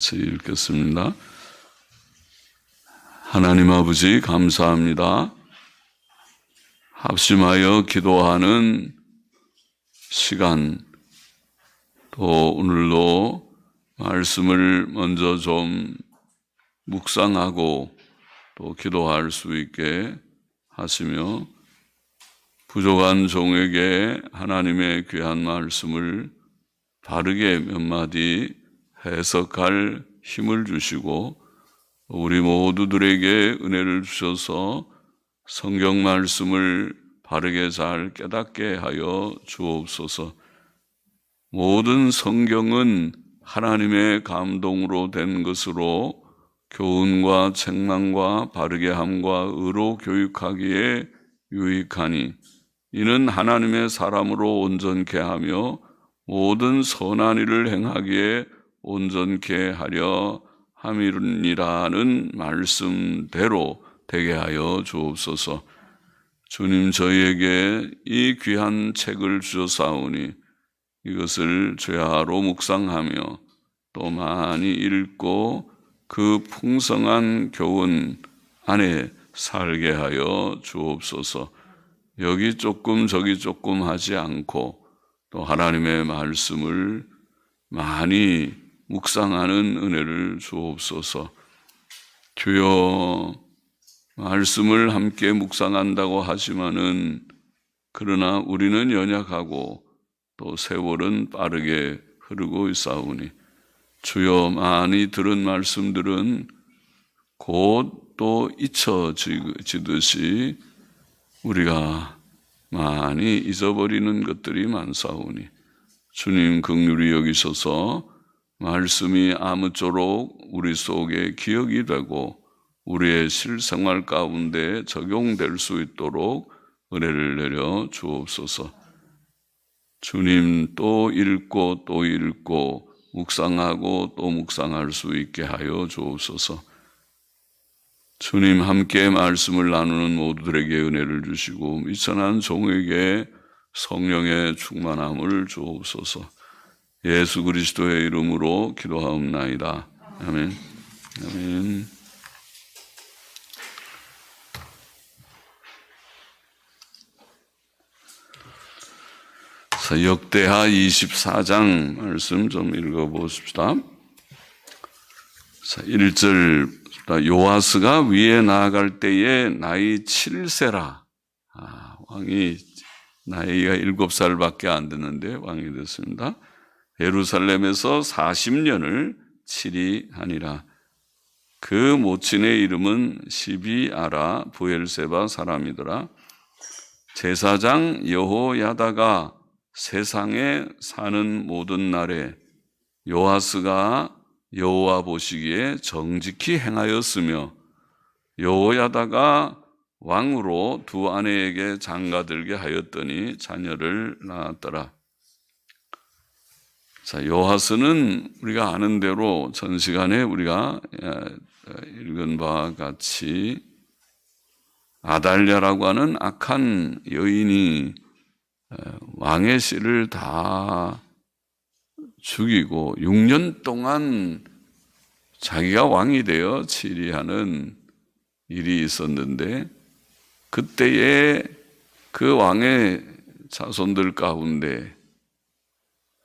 읽겠습니다. 하나님 아버지 감사합니다. 합심하여 기도하는 시간, 또 오늘도 말씀을 먼저 좀 묵상하고 또 기도할 수 있게 하시며 부족한 종에게 하나님의 귀한 말씀을 바르게 몇 마디 해석할 힘을 주시고 우리 모두들에게 은혜를 주셔서 성경 말씀을 바르게 잘 깨닫게 하여 주옵소서. 모든 성경은 하나님의 감동으로 된 것으로 교훈과 책망과 바르게 함과 의로 교육하기에 유익하니 이는 하나님의 사람으로 온전케 하며 모든 선한 일을 행하기에 온전케 하려 함이니라는 말씀대로 되게 하여 주옵소서. 주님, 저희에게 이 귀한 책을 주셨사오니 이것을 죄하로 묵상하며 또 많이 읽고 그 풍성한 교훈 안에 살게 하여 주옵소서. 여기 조금 저기 조금 하지 않고 또 하나님의 말씀을 많이 묵상하는 은혜를 주옵소서. 주여, 말씀을 함께 묵상한다고 하지만은 그러나 우리는 연약하고 또 세월은 빠르게 흐르고 있사오니 주여, 많이 들은 말씀들은 곧 또 잊혀지듯이 우리가 많이 잊어버리는 것들이 많사오니 주님 긍휼히 여기셔서 말씀이 아무쪼록 우리 속에 기억이 되고 우리의 실생활 가운데 적용될 수 있도록 은혜를 내려 주옵소서. 주님, 또 읽고 또 읽고 묵상하고 또 묵상할 수 있게 하여 주옵소서. 주님, 함께 말씀을 나누는 모두들에게 은혜를 주시고 미천한 종에게 성령의 충만함을 주옵소서. 예수 그리스도의 이름으로 기도하옵나이다. 아멘. 아멘. 자, 역대하 24장 말씀 좀 읽어보십시다. 자, 1절, 요아스가 위에 나아갈 때에 나이 7세라. 왕이 나이가 7살밖에 안 됐는데 왕이 됐습니다. 예루살렘에서 40년을 치리하니라. 그 모친의 이름은 시비아라 부엘세바 사람이더라. 제사장 여호야다가 세상에 사는 모든 날에 요아스가 여호와 보시기에 정직히 행하였으며 여호야다가 왕으로 두 아내에게 장가들게 하였더니 자녀를 낳았더라. 자, 요아스는 우리가 아는 대로 전 시간에 우리가 읽은 바와 같이 아달랴라고 하는 악한 여인이 왕의 씨를 다 죽이고 6년 동안 자기가 왕이 되어 치리하는 일이 있었는데 그때에 그 왕의 자손들 가운데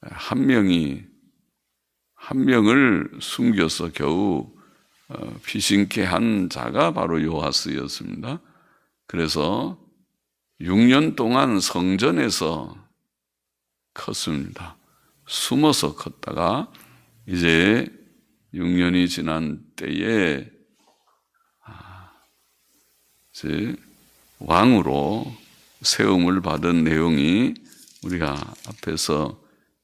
한 명을 숨겨서 겨우 피신케 한 자가 바로 요아스였습니다. 그래서 6년 동안 성전에서 컸습니다. 숨어서 컸다가 이제 6년이 지난 때에 이제 왕으로 세움을 받은 내용이 우리가 앞에서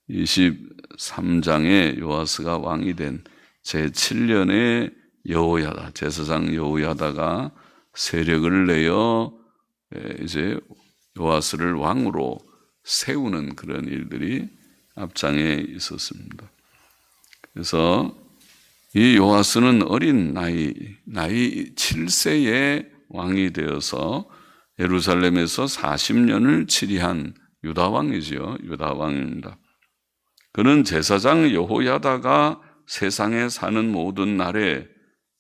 23장에 요아스가 왕이 된 제7년에 여호야다, 제사장 여호야다가 세력을 내어 이제 요아스를 왕으로 세우는 그런 일들이 앞장에 있었습니다. 그래서 이 요아스는 어린 나이 7세에 왕이 되어서 예루살렘에서 40년을 치리한 유다왕이지요. 유다왕입니다. 그는 제사장 여호야다가 세상에 사는 모든 날에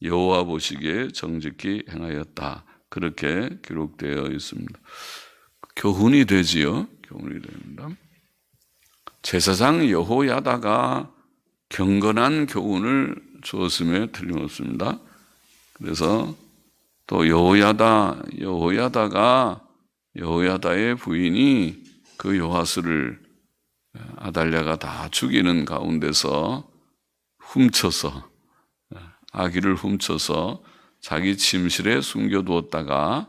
여호와 보시기에 정직히 행하였다. 그렇게 기록되어 있습니다. 교훈이 되지요. 교훈이 됩니다. 제사장 여호야다가 경건한 교훈을 주었음에 틀림없습니다. 그래서 또 여호야다의 부인이 그 요하스를 아달랴가 다 죽이는 가운데서 아기를 훔쳐서 자기 침실에 숨겨두었다가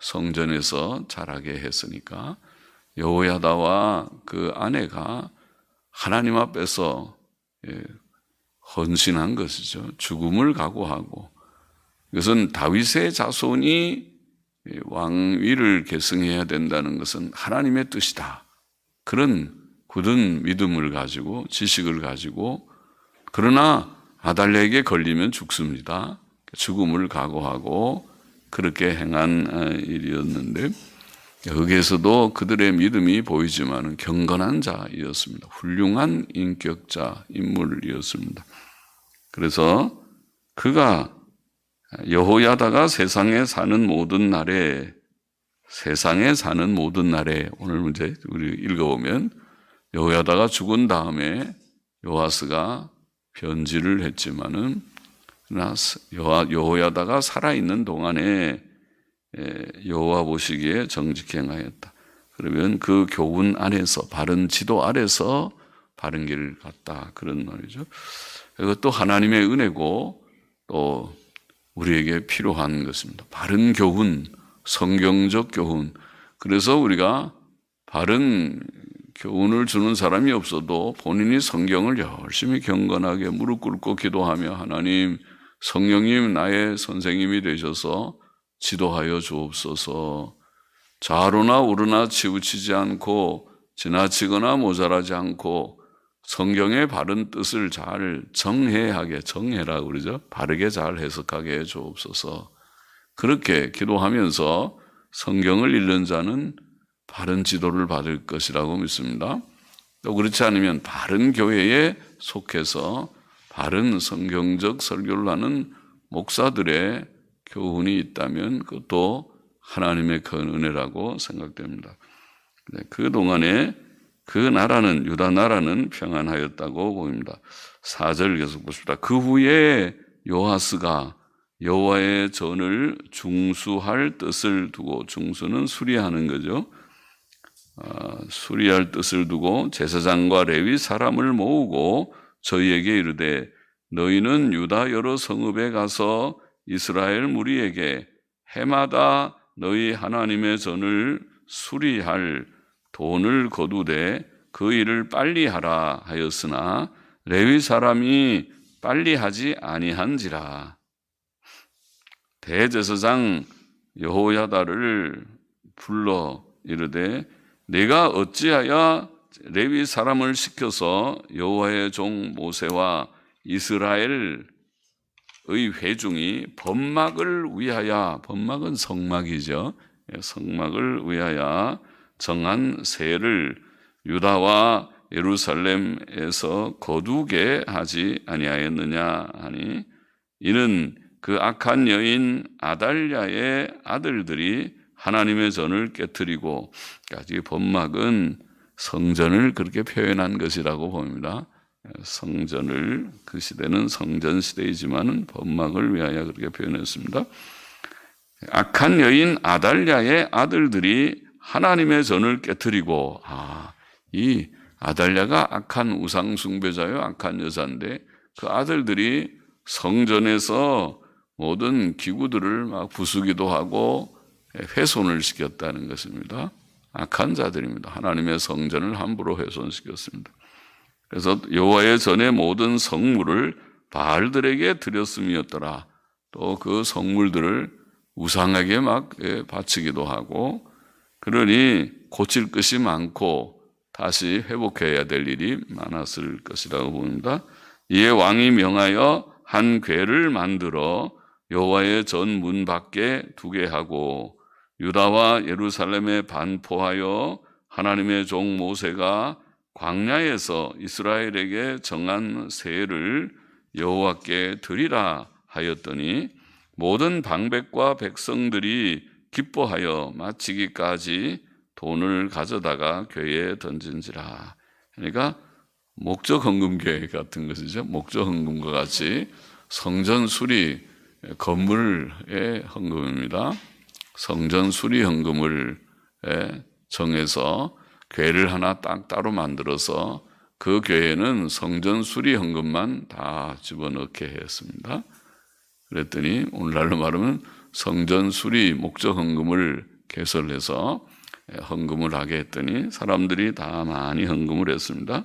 성전에서 자라게 했으니까 여호야다와 그 아내가 하나님 앞에서 헌신한 것이죠. 죽음을 각오하고, 이것은 다윗의 자손이 왕위를 계승해야 된다는 것은 하나님의 뜻이다. 그런 굳은 믿음을 가지고, 지식을 가지고, 그러나 아달랴에게 걸리면 죽습니다. 죽음을 각오하고 그렇게 행한 일이었는데, 여기에서도 그들의 믿음이 보이지만 경건한 자이었습니다. 훌륭한 인격자, 인물이었습니다. 그래서 그가 여호야다가 세상에 사는 모든 날에 오늘 문제 우리 읽어보면 여호야다가 죽은 다음에 요아스가 변질을 했지만은 여호야다가 살아있는 동안에 여호와 보시기에 정직히 행하였다. 그러면 그 교훈 안에서, 바른 지도 아래서 바른 길을 갔다. 그런 말이죠. 이것도 하나님의 은혜고 또 우리에게 필요한 것입니다. 바른 교훈, 성경적 교훈. 그래서 우리가 바른 교훈을 주는 사람이 없어도 본인이 성경을 열심히 경건하게 무릎 꿇고 기도하며 하나님, 성령님 나의 선생님이 되셔서 지도하여 주옵소서. 좌로나 우로나 치우치지 않고 지나치거나 모자라지 않고 성경의 바른 뜻을 잘 정해라고 그러죠. 바르게 잘 해석하게 해 주옵소서. 그렇게 기도하면서 성경을 읽는 자는 바른 지도를 받을 것이라고 믿습니다. 또 그렇지 않으면 바른 교회에 속해서 바른 성경적 설교를 하는 목사들의 교훈이 있다면 그것도 하나님의 큰 은혜라고 생각됩니다. 그동안에 그 나라는, 유다 나라는 평안하였다고 보입니다. 4절 계속 보십니다. 그 후에 요아스가 여호와의 전을 중수할 뜻을 두고, 중수는 수리하는 거죠. 수리할 뜻을 두고 제사장과 레위 사람을 모으고 저희에게 이르되 너희는 유다 여러 성읍에 가서 이스라엘 무리에게 해마다 너희 하나님의 전을 수리할 돈을 거두되 그 일을 빨리 하라 하였으나 레위 사람이 빨리 하지 아니한지라. 대제사장 여호야다를 불러 이르되 내가 어찌하여 레위 사람을 시켜서 여호와의 종 모세와 이스라엘의 회중이 번막을 위하여, 번막은 성막이죠. 성막을 위하여 정한 세를 유다와 예루살렘에서 거두게 하지 아니하였느냐 하니, 이는 그 악한 여인 아달랴의 아들들이 하나님의 전을 깨뜨리고, 이 번막은 성전을 그렇게 표현한 것이라고 봅니다. 성전을, 그 시대는 성전 시대이지만 번막을 위하여 그렇게 표현했습니다. 악한 여인 아달랴의 아들들이 하나님의 전을 깨뜨리고, 이 아달랴가 악한 우상 숭배자요, 악한 여자인데 그 아들들이 성전에서 모든 기구들을 막 부수기도 하고 훼손을 시켰다는 것입니다. 악한 자들입니다. 하나님의 성전을 함부로 훼손시켰습니다. 그래서 여호와의 전의 모든 성물을 바알들에게 드렸음이었더라. 또 그 성물들을 우상에게 막 바치기도 하고, 그러니 고칠 것이 많고 다시 회복해야 될 일이 많았을 것이라고 봅니다. 이에 왕이 명하여 한 궤를 만들어 여호와의 전 문 밖에 두게 하고 유다와 예루살렘에 반포하여 하나님의 종 모세가 광야에서 이스라엘에게 정한 세를 여호와께 드리라 하였더니 모든 방백과 백성들이 기뻐하여 마치기까지 돈을 가져다가 궤에 던진지라. 그러니까 목적 헌금궤 같은 것이죠. 목적 헌금과 같이 성전 수리 건물의 헌금입니다. 성전 수리 헌금을 정해서 궤를 하나 딱 따로 만들어서 그 궤에는 성전 수리 헌금만 다 집어넣게 했습니다. 그랬더니 오늘날로 말하면 성전 수리 목적 헌금을 개설해서 헌금을 하게 했더니 사람들이 다 많이 헌금을 했습니다.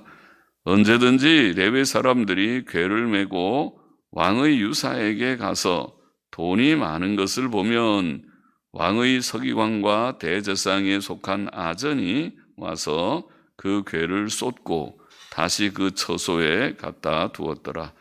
언제든지 레위 사람들이 궤를 메고 왕의 유사에게 가서 돈이 많은 것을 보면 왕의 서기관과 대제사장에 속한 아전이 와서 그 궤를 쏟고 다시 그 처소에 갖다 두었더라.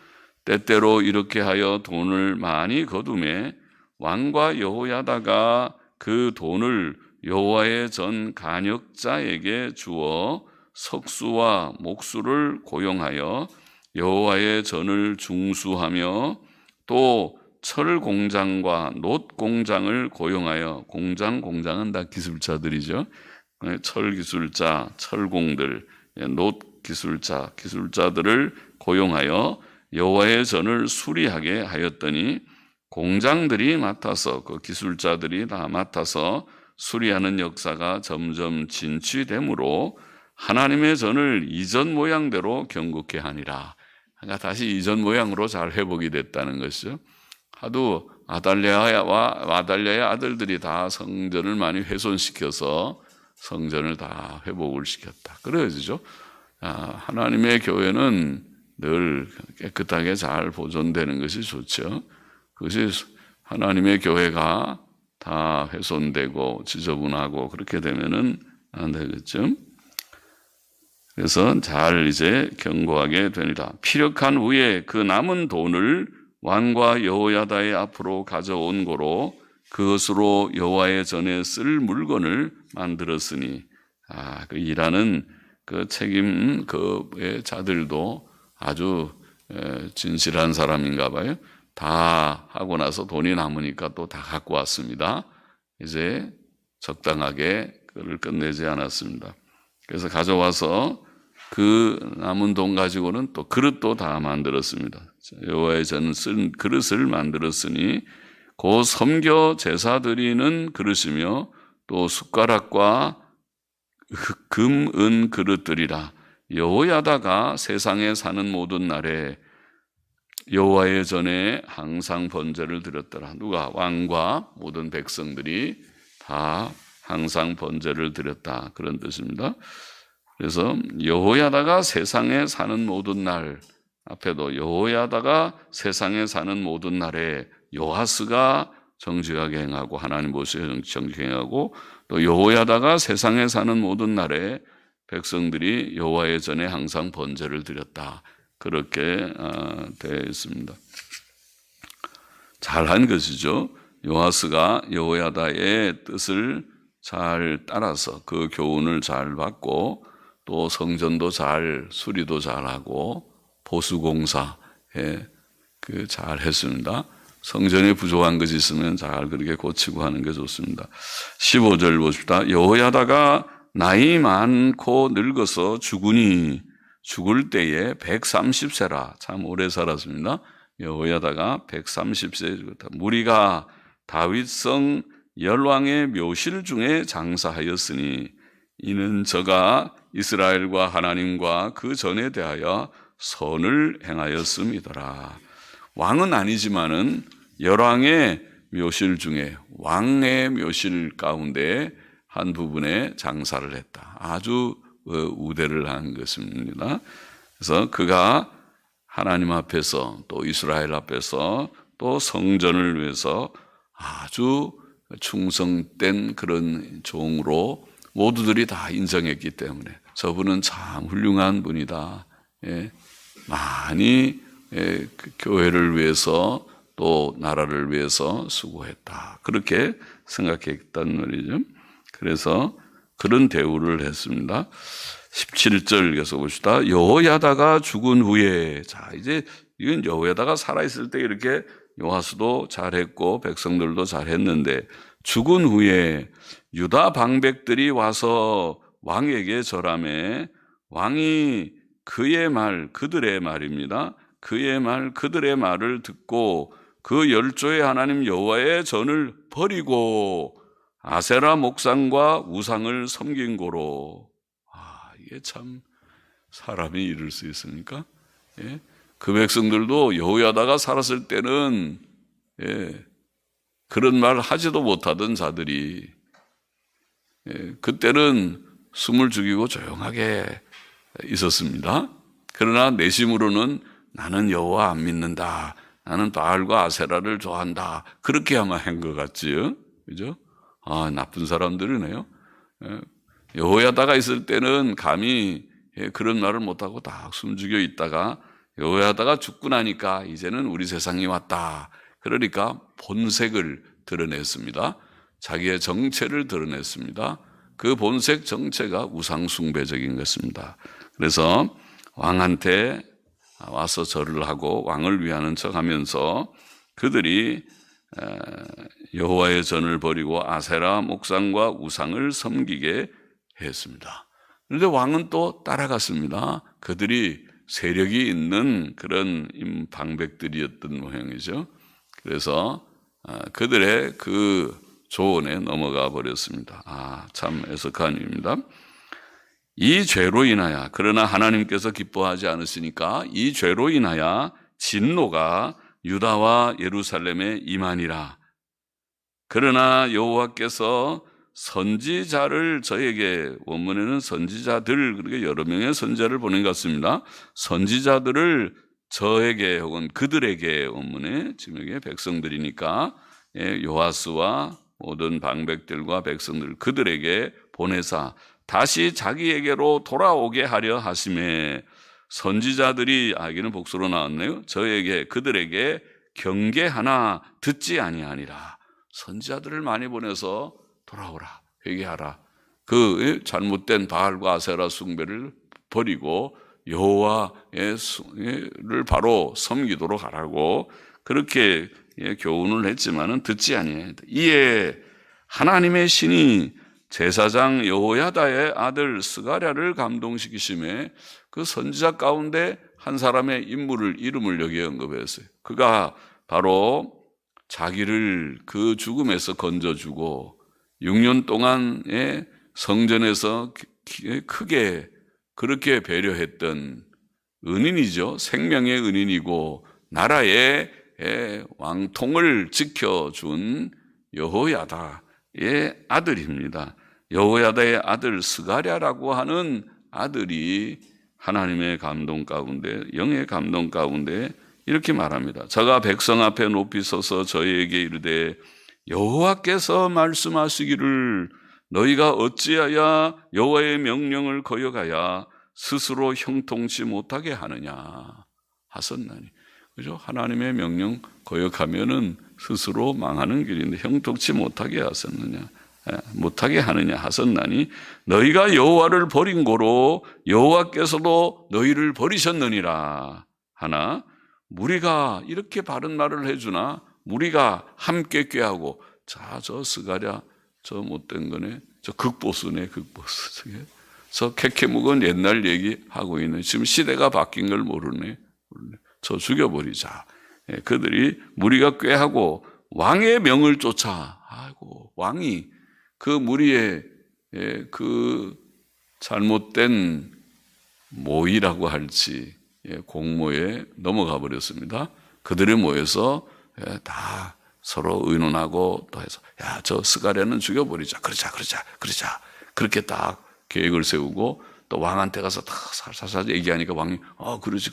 때때로 이렇게 하여 돈을 많이 거두매 왕과 여호야다가 그 돈을 여호와의 전 간역자에게 주어 석수와 목수를 고용하여 여호와의 전을 중수하며 또 철 공장과 놋 공장을 고용하여 공장은 다 기술자들이죠. 철 기술자, 철공들, 놋 기술자들을 고용하여 여호와의 전을 수리하게 하였더니 공장들이 맡아서 그 기술자들이 다 맡아서 수리하는 역사가 점점 진취되므로 하나님의 전을 이전 모양대로 경국케 하니라. 그러니까 다시 이전 모양으로 잘 회복이 됐다는 것이죠. 하도 아달랴의 아들들이 다 성전을 많이 훼손시켜서 성전을 다 회복을 시켰다. 그래야죠. 하나님의 교회는 늘 깨끗하게 잘 보존되는 것이 좋죠. 그것이 하나님의 교회가 다 훼손되고 지저분하고 그렇게 되면은 안 되겠죠. 그래서 잘 이제 견고하게 되니라. 피력한 후에 그 남은 돈을 왕과 여호야다의 앞으로 가져온 고로 그것으로 여호와의 전에 쓸 물건을 만들었으니 그 일하는 그 책임 그 자들도 아주 진실한 사람인가 봐요. 다 하고 나서 돈이 남으니까 또 다 갖고 왔습니다. 이제 적당하게 그를 끝내지 않았습니다. 그래서 가져와서 그 남은 돈 가지고는 또 그릇도 다 만들었습니다. 여호와의 전 쓴 그릇을 만들었으니 그 섬겨 제사 드리는 그릇이며 또 숟가락과 금, 은 그릇들이라. 여호야다가 세상에 사는 모든 날에 여호와의 전에 항상 번제를 드렸더라. 누가? 왕과 모든 백성들이 다 항상 번제를 드렸다. 그런 뜻입니다. 그래서 여호야다가 세상에 사는 모든 날, 앞에도 여호야다가 세상에 사는 모든 날에 요아스가 정직하게 행하고 하나님 보시기에 정직하게 행하고 또 여호야다가 세상에 사는 모든 날에 백성들이 여호와의 전에 항상 번제를 드렸다. 그렇게 되어 있습니다. 잘한 것이죠. 요아스가 여호야다의 뜻을 잘 따라서 그 교훈을 잘 받고 또 성전도 잘 수리도 잘하고 보수공사에 잘 했습니다. 성전에 부족한 것이 있으면 잘 그렇게 고치고 하는 게 좋습니다. 15절 보십시다. 여호야다가 나이 많고 늙어서 죽으니 죽을 때에 130세라. 참 오래 살았습니다. 여호야다가 130세 죽었다. 무리가 다윗성 열왕의 묘실 중에 장사하였으니 이는 저가 이스라엘과 하나님과 그 전에 대하여 선을 행하였음이더라. 왕은 아니지만은 열왕의 묘실 중에 왕의 묘실 가운데 한 부분에 장사를 했다. 아주 우대를 한 것입니다. 그래서 그가 하나님 앞에서 또 이스라엘 앞에서 또 성전을 위해서 아주 충성된 그런 종으로 모두들이 다 인정했기 때문에 저분은 참 훌륭한 분이다. 많이 그 교회를 위해서 또 나라를 위해서 수고했다. 그렇게 생각했단 말이죠. 그래서 그런 대우를 했습니다. 17절 계속 봅시다. 여호야다가 죽은 후에, 자, 이제 이건 여호야다가 살아있을 때 이렇게 요아스도 잘했고 백성들도 잘했는데 죽은 후에 유다 방백들이 와서 왕에게 절하매 왕이 그의 말, 그들의 말입니다. 그의 말, 그들의 말을 듣고 그 열조의 하나님 여호와의 전을 버리고 아세라 목상과 우상을 섬긴 고로. 이게 참 사람이 이럴 수 있습니까? 예? 그 백성들도 여호야다가 살았을 때는 그런 말 하지도 못하던 자들이 그때는 숨을 죽이고 조용하게 있었습니다. 그러나 내심으로는 나는 여호와 안 믿는다. 나는 바알과 아세라를 좋아한다. 그렇게 아마 한 것 같지요. 그죠? 나쁜 사람들이네요. 여호야다가 있을 때는 감히 그런 말을 못하고 딱 숨죽여 있다가 여호야다가 죽고 나니까 이제는 우리 세상이 왔다. 그러니까 본색을 드러냈습니다. 자기의 정체를 드러냈습니다. 그 본색 정체가 우상숭배적인 것입니다. 그래서 왕한테 와서 절을 하고 왕을 위하는 척하면서 그들이 여호와의 전을 버리고 아세라 목상과 우상을 섬기게 했습니다. 그런데 왕은 또 따라갔습니다. 그들이 세력이 있는 그런 방백들이었던 모양이죠. 그래서 그들의 그 조언에 넘어가 버렸습니다. 참 애석한 일입니다. 이 죄로 인하여, 그러나 하나님께서 기뻐하지 않으시니까 이 죄로 인하여 진노가 유다와 예루살렘에 임하니라. 그러나 여호와께서 선지자를 저에게, 원문에는 선지자들, 그렇게 여러 명의 선지자를 보낸 것 같습니다. 선지자들을 저에게 혹은 그들에게, 원문에 지금 여기 백성들이니까 요아스와 모든 방백들과 백성들 그들에게 보내사 다시 자기에게로 돌아오게 하려 하심에 선지자들이, 여기는 복수로 나왔네요. 저에게, 그들에게 경계하나 듣지 아니하니라. 선지자들을 많이 보내서 돌아오라, 회개하라. 그 잘못된 바알과 아세라 숭배를 버리고 여호와를 바로 섬기도록 하라고 그렇게 교훈을 했지만은 듣지 아니해. 이에 하나님의 신이 제사장 여호야다의 아들 스가랴를 감동시키심에 그 선지자 가운데 한 사람의 이름을 여기에 언급했어요. 그가 바로 자기를 그 죽음에서 건져주고 6년 동안의 성전에서 크게 그렇게 배려했던 은인이죠. 생명의 은인이고 나라의 왕통을 지켜준 여호야다의 아들입니다. 여호야다의 아들 스가랴라고 하는 아들이 하나님의 감동 가운데, 영의 감동 가운데 이렇게 말합니다. 저가 백성 앞에 높이 서서 저희에게 이르되 여호와께서 말씀하시기를 너희가 어찌하여 여호와의 명령을 거역하여 스스로 형통치 못하게 하느냐 하셨나니. 그죠? 하나님의 명령 거역하면은 스스로 망하는 길인데 형통치 못하게 하느냐 하셨나니 너희가 여호와를 버린 고로 여호와께서도 너희를 버리셨느니라 하나 무리가 이렇게 바른 말을 해주나 무리가 함께 꾀하고 저 스가랴 저 못된 거네, 저 극보수네, 극보수. 저 캐캐묵은 옛날 얘기하고 있네. 지금 시대가 바뀐 걸 모르네. 저 죽여버리자. 그들이 무리가 꾀하고 왕의 명을 쫓아. 왕이 그 무리의 그 잘못된 모의라고 할지 공모에 넘어가 버렸습니다. 그들이 모여서 다 서로 의논하고 또 해서 저 스가랴는 죽여버리자. 그러자. 그렇게 딱 계획을 세우고 또 왕한테 가서 다 살살 얘기하니까 왕이 그렇지.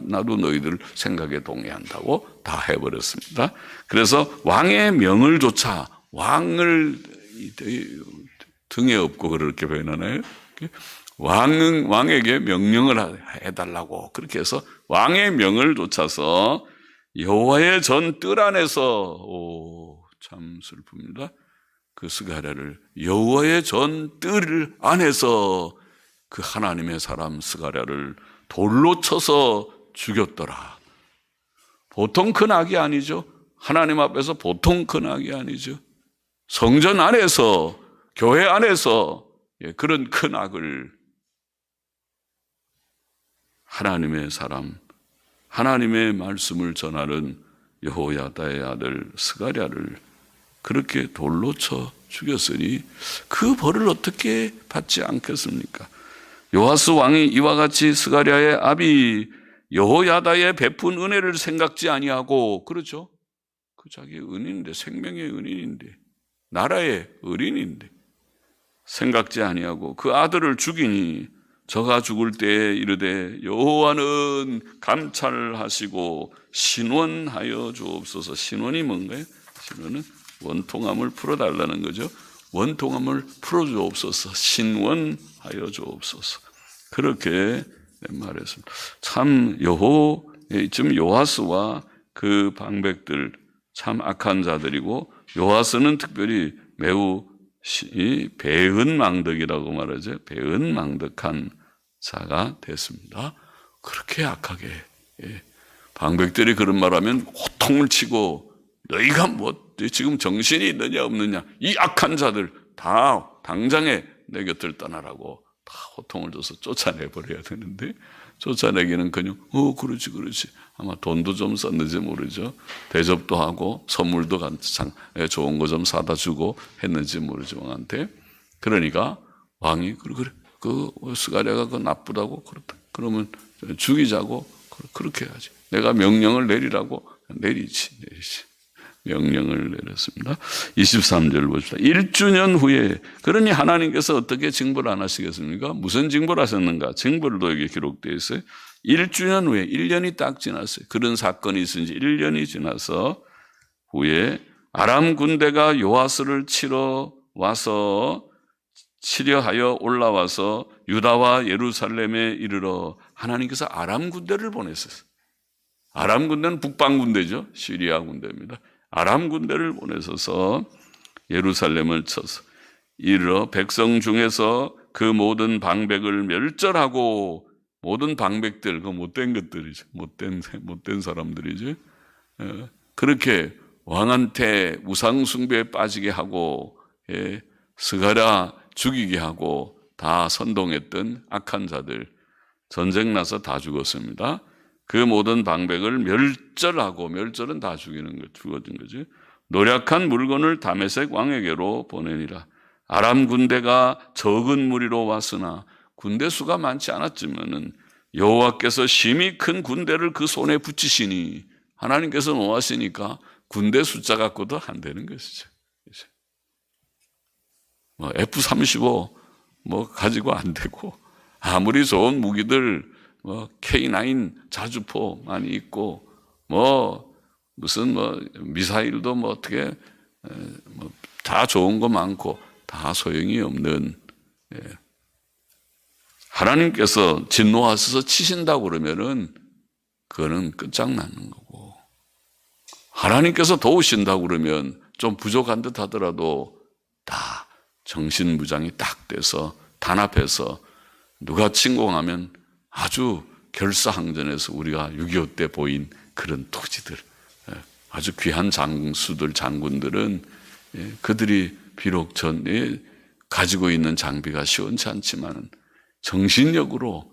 나도 너희들 생각에 동의한다고 다 해버렸습니다. 그래서 왕의 명을 조차 왕을 등에 업고 그렇게 표현하나요? 왕에게 명령을 해달라고 그렇게 해서 왕의 명을 쫓아서 여호와의 전 뜰 안에서 참 슬픕니다. 그 스가랴를 여호와의 전 뜰 안에서 그 하나님의 사람 스가랴를 돌로 쳐서 죽였더라. 보통 큰 악이 아니죠. 하나님 앞에서 보통 큰 악이 아니죠. 성전 안에서, 교회 안에서 그런 큰 악을 하나님의 사람, 하나님의 말씀을 전하는 여호야다의 아들 스가랴를 그렇게 돌로 쳐 죽였으니 그 벌을 어떻게 받지 않겠습니까? 요아스 왕이 이와 같이 스가랴의 아비 여호야다의 베푼 은혜를 생각지 아니하고, 그렇죠? 그 자기 은인인데, 생명의 은인인데, 나라의 은인인데 생각지 아니하고 그 아들을 죽이니 저가 죽을 때에 이르되 여호와는 감찰하시고 신원하여 주옵소서. 신원이 뭔가요? 신원은 원통함을 풀어달라는 거죠. 원통함을 풀어주옵소서. 신원하여 주옵소서. 그렇게 말했습니다. 참 지금 요아스와 그 방백들 참 악한 자들이고, 요아스는 특별히 매우 배은망덕이라고 말하죠. 배은망덕한 자가 됐습니다. 그렇게 악하게, 방백들이 그런 말하면 호통을 치고 너희가 뭐 지금 정신이 있느냐 없느냐, 이 악한 자들 다 당장에 내 곁을 떠나라고 다 호통을 줘서 쫓아내버려야 되는데, 쫓아내기는 그냥 그렇지 아마 돈도 좀 썼는지 모르죠. 대접도 하고 선물도 좋은 거 좀 사다 주고 했는지 모르죠, 왕한테. 그러니까 왕이 그래 그 스가랴가 그거 나쁘다고 그렇다 그러면 죽이자고 그렇게 해야지. 내가 명령을 내리라고 내리지. 명령을 내렸습니다. 23절 보십시다. 1주년 후에, 그러니 하나님께서 어떻게 징벌 안 하시겠습니까? 무슨 징벌 하셨는가? 징벌도 여기 기록되어 있어요. 1주년 후에, 1년이 딱 지났어요. 그런 사건이 있은 지 1년이 지나서 후에 아람 군대가 요아스를 치려하여 올라와서 유다와 예루살렘에 이르러, 하나님께서 아람 군대를 보냈었어요. 아람 군대는 북방 군대죠. 시리아 군대입니다. 아람 군대를 보내셔서 예루살렘을 쳐서 이르러 백성 중에서 그 모든 방백을 멸절하고, 모든 방백들, 그 못된 것들이죠. 못된 사람들이죠. 그렇게 왕한테 우상숭배에 빠지게 하고, 스가랴 죽이게 하고 다 선동했던 악한 자들, 전쟁 나서 다 죽었습니다. 그 모든 방백을 멸절하고, 멸절은 다 죽어진 거죠. 노략한 물건을 다메섹 왕에게로 보내니라. 아람 군대가 적은 무리로 왔으나, 군대 수가 많지 않았지만은 여호와께서 심히 큰 군대를 그 손에 붙이시니, 하나님께서 노하시니까 군대 숫자 갖고도 안 되는 것이죠. F-35 가지고 안 되고, 아무리 좋은 무기들 K9 자주포 많이 있고, 무슨 미사일도 어떻게 다 좋은 거 많고 다 소용이 없는, 하나님께서 진노하셔서 치신다고 그러면은 그거는 끝장나는 거고, 하나님께서 도우신다고 그러면 좀 부족한 듯 하더라도 다 정신무장이 딱 돼서 단합해서 누가 침공하면 아주 결사항전에서 우리가 6.25 때 보인 그런 토지들, 아주 귀한 장군들은 그들이 비록 가지고 있는 장비가 시원치 않지만 정신력으로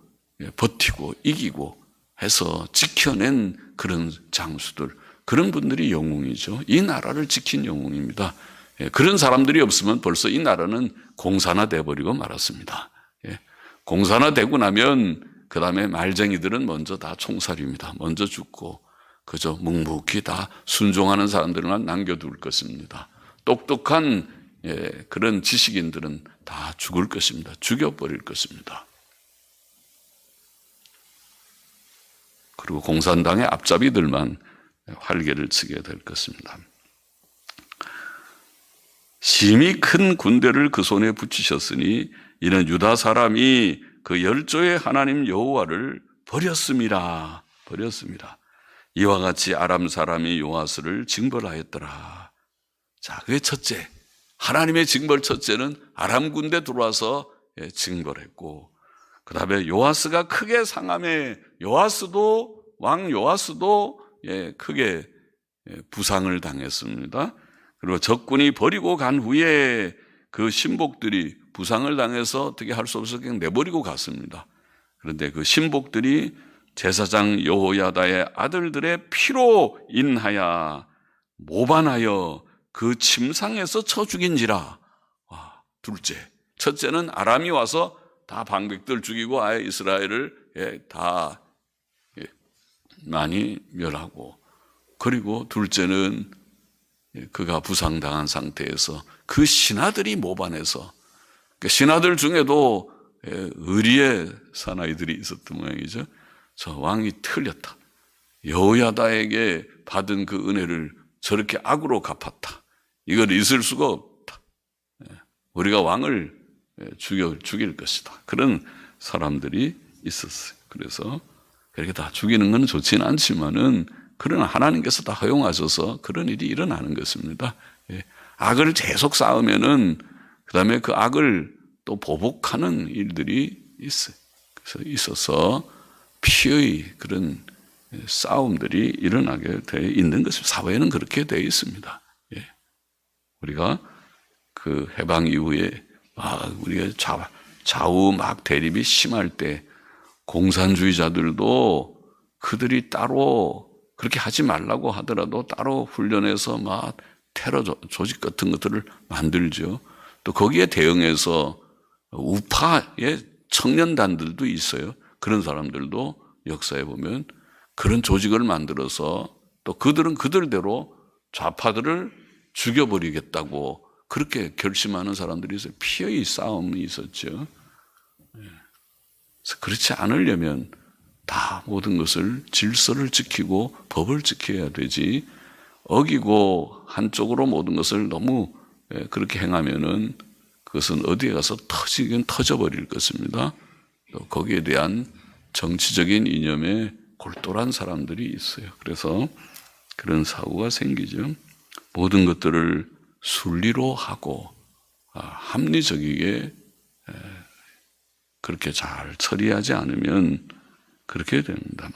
버티고 이기고 해서 지켜낸 그런 장수들, 그런 분들이 영웅이죠. 이 나라를 지킨 영웅입니다. 그런 사람들이 없으면 벌써 이 나라는 공산화돼 버리고 말았습니다. 공산화되고 나면 그 다음에 말쟁이들은 먼저 다 총살입니다. 먼저 죽고 그저 묵묵히 다 순종하는 사람들만 남겨둘 것입니다. 똑똑한 그런 지식인들은 다 죽을 것입니다. 죽여버릴 것입니다. 그리고 공산당의 앞잡이들만 활개를 치게 될 것입니다. 심히 큰 군대를 그 손에 붙이셨으니 이는 유다 사람이 그 열조의 하나님 여호와를 버렸습니다. 이와 같이 아람 사람이 요아스를 징벌하였더라. 자, 그게 첫째. 하나님의 징벌 첫째는 아람 군대 들어와서 징벌했고, 그 다음에 요아스가 크게 상함에 왕 요아스도 크게 부상을 당했습니다. 그리고 적군이 버리고 간 후에 그 신복들이 부상을 당해서 어떻게 할 수 없어서 그냥 내버리고 갔습니다. 그런데 그 신복들이 제사장 여호야다의 아들들의 피로 인하여 모반하여 그 침상에서 쳐 죽인지라. 둘째, 첫째는 아람이 와서 다 방백들 죽이고 아예 이스라엘을 다 많이 멸하고, 그리고 둘째는 그가 부상당한 상태에서 그 신하들이 모반해서, 신하들 중에도 의리의 사나이들이 있었던 모양이죠. 저 왕이 틀렸다. 여호야다에게 받은 그 은혜를 저렇게 악으로 갚았다. 이걸 있을 수가 없다. 우리가 왕을 죽일 것이다. 그런 사람들이 있었어요. 그래서 그렇게 다 죽이는 건 좋지는 않지만은, 그러나 하나님께서 다 허용하셔서 그런 일이 일어나는 것입니다. 악을 계속 쌓으면은 그 다음에 그 악을 또 보복하는 일들이 있어요. 그래서 있어서 피의 그런 싸움들이 일어나게 되어 있는 것입니다. 사회는 그렇게 되어 있습니다. 우리가 그 해방 이후에 우리가 좌우 막 대립이 심할 때 공산주의자들도 그들이 따로 그렇게 하지 말라고 하더라도 따로 훈련해서 막 테러 조직 같은 것들을 만들죠. 또 거기에 대응해서 우파의 청년단들도 있어요. 그런 사람들도 역사에 보면 그런 조직을 만들어서 또 그들은 그들대로 좌파들을 죽여버리겠다고 그렇게 결심하는 사람들이 있어요. 피의 싸움이 있었죠. 그래서 그렇지 않으려면 다 모든 것을 질서를 지키고 법을 지켜야 되지, 어기고 한쪽으로 모든 것을 너무 그렇게 행하면은 그것은 어디에 가서 터지긴 터져버릴 것입니다. 또 거기에 대한 정치적인 이념에 골똘한 사람들이 있어요. 그래서 그런 사고가 생기죠. 모든 것들을 순리로 하고 합리적이게 그렇게 잘 처리하지 않으면 그렇게 됩니다.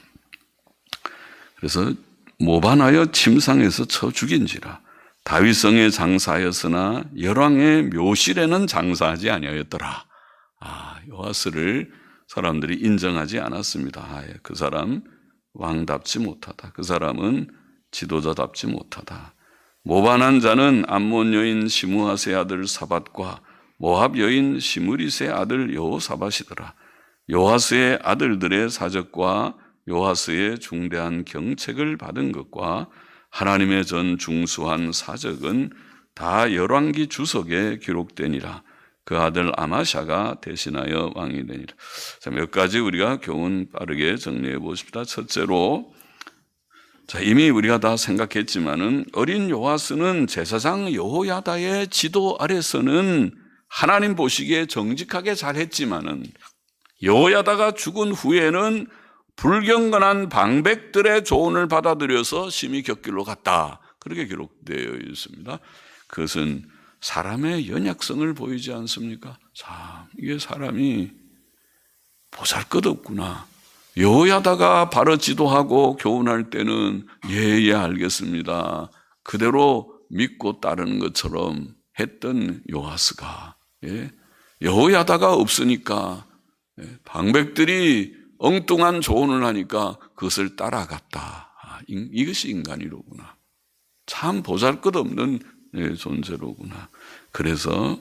그래서 모반하여 침상에서 쳐 죽인지라. 다윗성에 장사하였으나 열왕의 묘실에는 장사하지 아니하였더라. 요아스를 사람들이 인정하지 않았습니다. 그 사람 왕답지 못하다. 그 사람은 지도자답지 못하다. 모반한 자는 암몬 여인 시므아세 아들 사밧과 모압 여인 시므리세 아들 여호사밧이더라. 요아스의 아들들의 사적과 요아스의 중대한 경책을 받은 것과 하나님의 전 중수한 사적은 다 열왕기 주석에 기록되니라. 그 아들 아마샤가 대신하여 왕이 되니라. 자, 몇 가지 우리가 교훈 빠르게 정리해 보십시다. 첫째로, 이미 우리가 다 생각했지만은 어린 요아스는 제사장 여호야다의 지도 아래서는 하나님 보시기에 정직하게 잘했지만은 여호야다가 죽은 후에는 불경건한 방백들의 조언을 받아들여서 심히 곁길로 갔다. 그렇게 기록되어 있습니다. 그것은 사람의 연약성을 보이지 않습니까? 참, 이게 사람이 보잘것없구나. 여호야다가 바로 지도하고 교훈할 때는 예, 알겠습니다. 그대로 믿고 따르는 것처럼 했던 요아스가, 여호야다가 없으니까 방백들이 엉뚱한 조언을 하니까 그것을 따라갔다. 이것이 인간이로구나. 참 보잘것없는 존재로구나. 그래서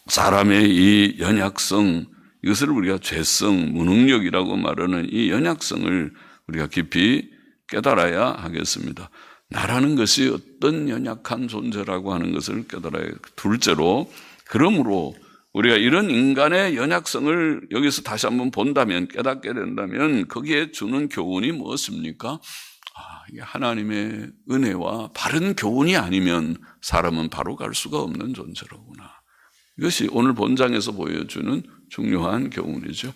사람의 이 연약성, 이것을 우리가 죄성, 무능력이라고 말하는 이 연약성을 우리가 깊이 깨달아야 하겠습니다. 나라는 것이 어떤 연약한 존재라고 하는 것을 깨달아야. 둘째로, 그러므로 우리가 이런 인간의 연약성을 여기서 다시 한번 본다면, 깨닫게 된다면 거기에 주는 교훈이 무엇입니까? 이게 하나님의 은혜와 바른 교훈이 아니면 사람은 바로 갈 수가 없는 존재로구나. 이것이 오늘 본장에서 보여주는 중요한 교훈이죠.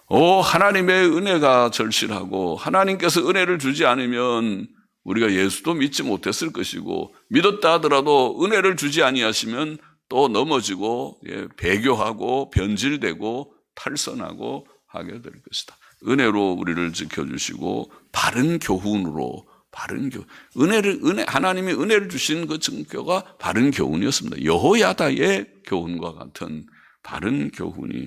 하나님의 은혜가 절실하고 하나님께서 은혜를 주지 않으면 우리가 예수도 믿지 못했을 것이고, 믿었다 하더라도 은혜를 주지 아니하시면 또 넘어지고 배교하고 변질되고 탈선하고 하게 될 것이다. 은혜로 우리를 지켜주시고 바른 교훈으로 하나님이 은혜를 주신 그 증거가 바른 교훈이었습니다. 여호야다의 교훈과 같은 바른 교훈이,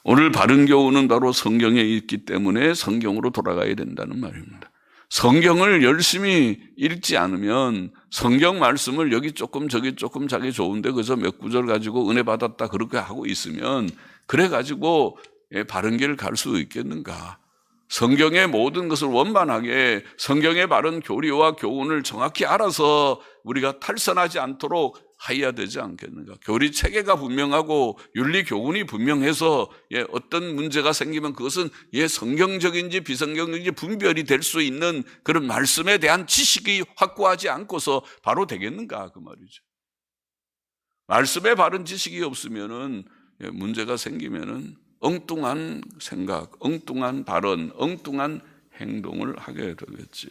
오늘 바른 교훈은 바로 성경에 있기 때문에 성경으로 돌아가야 된다는 말입니다. 성경을 열심히 읽지 않으면 성경 말씀을 여기 조금 저기 조금 자기 좋은데 그저 몇 구절 가지고 은혜 받았다 그렇게 하고 있으면 그래 가지고 바른 길을 갈 수 있겠는가? 성경의 모든 것을 원만하게 성경의 바른 교리와 교훈을 정확히 알아서 우리가 탈선하지 않도록 해야 되지 않겠는가? 교리 체계가 분명하고 윤리 교훈이 분명해서 어떤 문제가 생기면 그것은 성경적인지 비성경적인지 분별이 될 수 있는 그런 말씀에 대한 지식이 확고하지 않고서 바로 되겠는가 그 말이죠. 말씀에 바른 지식이 없으면은 문제가 생기면은 엉뚱한 생각, 엉뚱한 발언, 엉뚱한 행동을 하게 되겠지.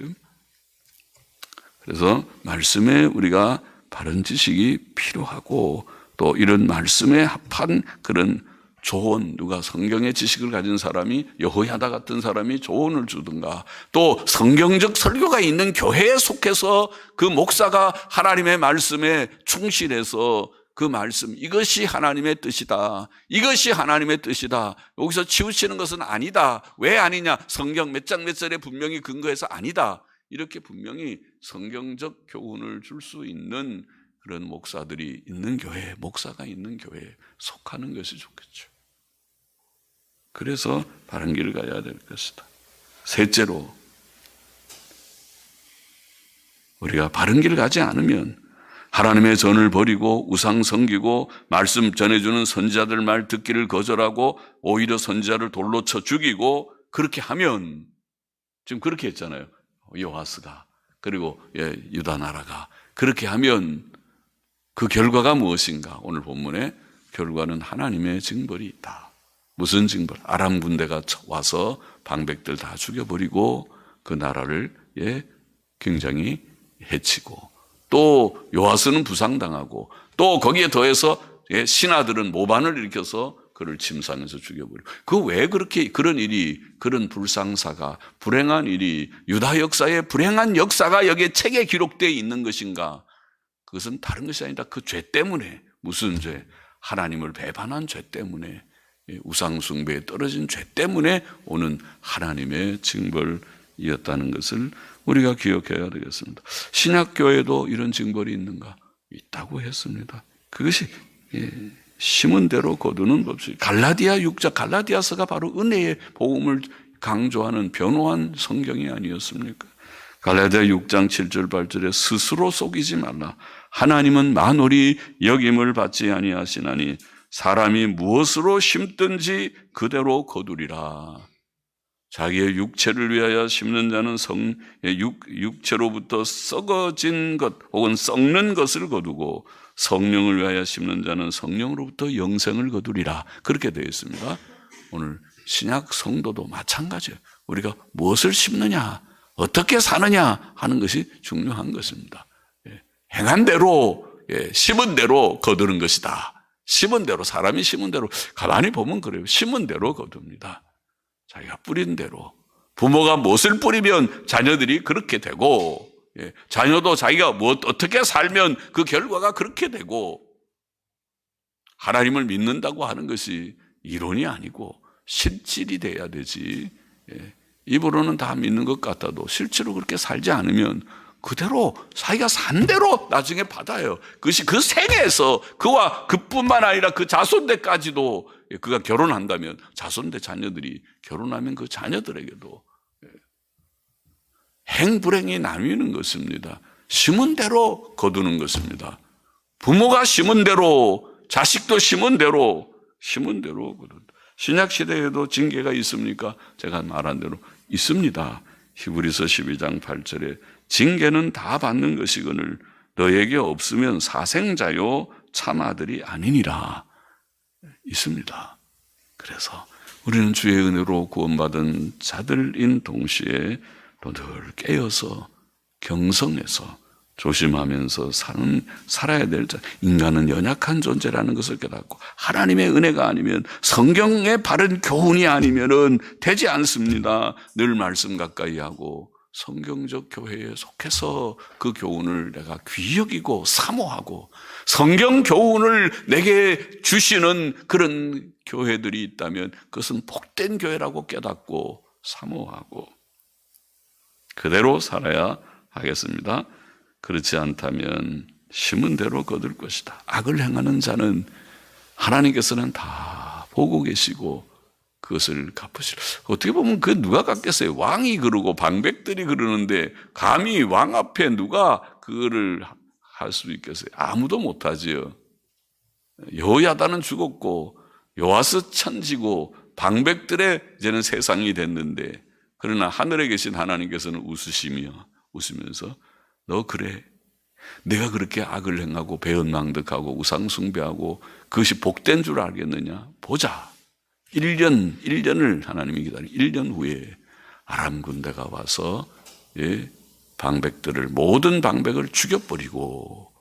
그래서 말씀에 우리가 바른 지식이 필요하고, 또 이런 말씀에 합한 그런 조언, 누가 성경의 지식을 가진 사람이 여호야다 같은 사람이 조언을 주든가, 또 성경적 설교가 있는 교회에 속해서 그 목사가 하나님의 말씀에 충실해서 그 말씀, 이것이 하나님의 뜻이다, 이것이 하나님의 뜻이다, 여기서 치우치는 것은 아니다, 왜 아니냐, 성경 몇 장 몇 절에 분명히 근거해서 아니다, 이렇게 분명히 성경적 교훈을 줄 수 있는 그런 목사들이 있는 교회, 목사가 있는 교회에 속하는 것이 좋겠죠. 그래서 바른 길을 가야 될 것이다. 셋째로, 우리가 바른 길을 가지 않으면 하나님의 전을 버리고 우상 섬기고 말씀 전해주는 선지자들 말 듣기를 거절하고 오히려 선지자를 돌로 쳐 죽이고, 그렇게 하면, 지금 그렇게 했잖아요. 요아스가, 그리고 유다 나라가 그렇게 하면 그 결과가 무엇인가? 오늘 본문의 결과는 하나님의 징벌이 있다. 무슨 징벌? 아람 군대가 와서 방백들 다 죽여버리고 그 나라를 굉장히 해치고, 또 요아스는 부상당하고, 또 거기에 더해서 신하들은 모반을 일으켜서 그를 침상에서 죽여버리고, 그 왜 그렇게 그런 일이, 그런 불상사가, 불행한 일이, 유다 역사의 불행한 역사가 여기에 책에 기록되어 있는 것인가? 그것은 다른 것이 아니다. 그 죄 때문에. 무슨 죄? 하나님을 배반한 죄 때문에, 우상 숭배에 떨어진 죄 때문에 오는 하나님의 징벌이었다는 것을 우리가 기억해야 되겠습니다. 신약교회도 이런 징벌이 있는가? 있다고 했습니다. 그것이 심은 대로 거두는 법칙. 갈라디아 6장, 갈라디아서가 바로 은혜의 복음을 강조하는 변호한 성경이 아니었습니까? 갈라디아 6장 7절 8절에 스스로 속이지 말라. 하나님은 만홀히 여김을 받지 아니하시나니 사람이 무엇으로 심든지 그대로 거두리라. 자기의 육체를 위하여 심는 자는 육체로부터 썩어진 것 혹은 썩는 것을 거두고, 성령을 위하여 심는 자는 성령으로부터 영생을 거두리라. 그렇게 되어 있습니다. 오늘 신약 성도도 마찬가지예요. 우리가 무엇을 심느냐, 어떻게 사느냐 하는 것이 중요한 것입니다. 행한 대로, 심은 대로 거두는 것이다. 심은 대로, 사람이 심은 대로, 가만히 보면 그래요. 심은 대로 거둡니다. 자기가 뿌린 대로. 부모가 무엇을 뿌리면 자녀들이 그렇게 되고, 자녀도 자기가 어떻게 살면 그 결과가 그렇게 되고, 하나님을 믿는다고 하는 것이 이론이 아니고 실질이 돼야 되지. 입으로는 다 믿는 것 같아도 실제로 그렇게 살지 않으면 그대로 자기가 산 대로 나중에 받아요. 그것이 그 생애에서 그와 그뿐만 아니라 그 자손대까지도, 그가 결혼한다면 자손대 자녀들이 결혼하면 그 자녀들에게도 행불행이 나뉘는 것입니다. 심은 대로 거두는 것입니다. 부모가 심은 대로, 자식도 심은 대로 거둔다. 신약 시대에도 징계가 있습니까? 제가 말한 대로 있습니다. 히브리서 12장 8절에 징계는 다 받는 것이거늘 너에게 없으면 사생자요 참 아들이 아니니라 있습니다. 그래서 우리는 주의 은혜로 구원받은 자들인 동시에 또 늘 깨어서 경성해서 조심하면서 살아야 될 자. 인간은 연약한 존재라는 것을 깨닫고 하나님의 은혜가 아니면 성경의 바른 교훈이 아니면은 되지 않습니다. 늘 말씀 가까이 하고 성경적 교회에 속해서 그 교훈을 내가 귀히 여기고 사모하고 성경 교훈을 내게 주시는 그런 교회들이 있다면 그것은 복된 교회라고 깨닫고 사모하고 그대로 살아야 하겠습니다. 그렇지 않다면 심은 대로 거둘 것이다. 악을 행하는 자는 하나님께서는 다 보고 계시고 그것을 갚으실. 어떻게 보면 그 누가 갚겠어요? 왕이 그러고 방백들이 그러는데 감히 왕 앞에 누가 그거를 할 수 있겠어요? 아무도 못하지요. 여호야다는 죽었고 요아스 천지고 방백들의 이제는 세상이 됐는데 그러나 하늘에 계신 하나님께서는 웃으면서 너 그래. 내가 그렇게 악을 행하고 배은망덕하고 우상숭배하고 그것이 복된 줄 알겠느냐? 보자. 1년을 하나님이 기다리고 1년 후에 아람 군대가 와서 방백들을 모든 방백을 죽여버리고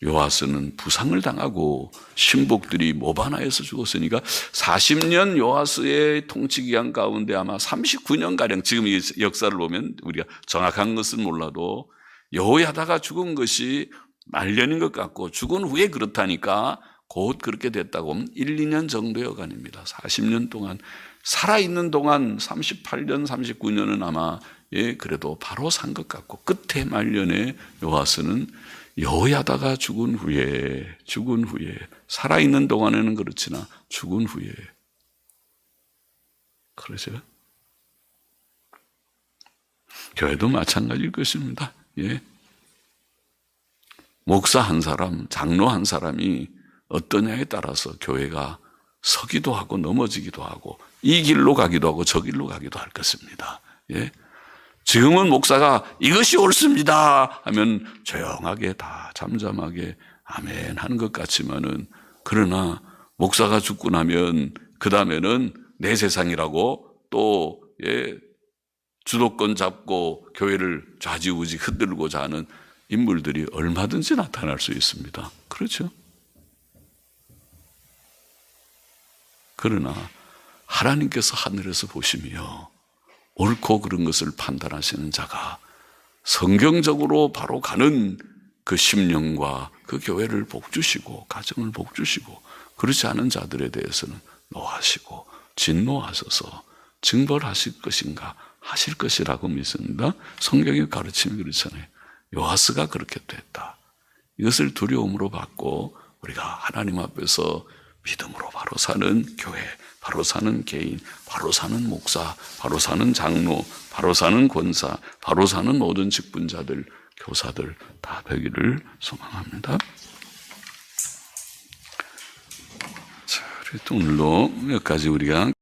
요아스는 부상을 당하고 신복들이 모반하에서 죽었으니까 40년 요아스의 통치 기간 가운데 아마 39년가량 지금 이 역사를 보면 우리가 정확한 것은 몰라도 여호야다가 죽은 것이 말년인 것 같고 죽은 후에 그렇다니까 곧 그렇게 됐다고 하면 1, 2년 정도여간입니다. 40년 동안 살아있는 동안 38년, 39년은 아마 그래도 바로 산 것 같고 끝에 말년에 요아스는 여호야다가 죽은 후에 살아있는 동안에는 그렇지나 죽은 후에 그러죠. 교회도 마찬가지일 것입니다. 목사 한 사람, 장로 한 사람이 어떠냐에 따라서 교회가 서기도 하고 넘어지기도 하고 이 길로 가기도 하고 저 길로 가기도 할 것입니다. 지금은 목사가 이것이 옳습니다 하면 조용하게 다 잠잠하게 아멘 하는 것 같지만은 그러나 목사가 죽고 나면 그 다음에는 내 세상이라고 또 주도권 잡고 교회를 좌지우지 흔들고자 하는 인물들이 얼마든지 나타날 수 있습니다. 그렇죠? 그러나 하나님께서 하늘에서 보시며 옳고 그른 것을 판단하시는 자가 성경적으로 바로 가는 그 심령과 그 교회를 복주시고 가정을 복주시고 그렇지 않은 자들에 대해서는 노하시고 진노하셔서 징벌하실 것인가 하실 것이라고 믿습니다. 성경의 가르침이 그렇잖아요. 요아스가 그렇게 됐다. 이것을 두려움으로 받고 우리가 하나님 앞에서 믿음으로 바로 사는 교회, 바로 사는 개인, 바로 사는 목사, 바로 사는 장로, 바로 사는 권사, 바로 사는 모든 직분자들, 교사들 다 되기를 소망합니다. 자, 오늘도 몇 가지 우리가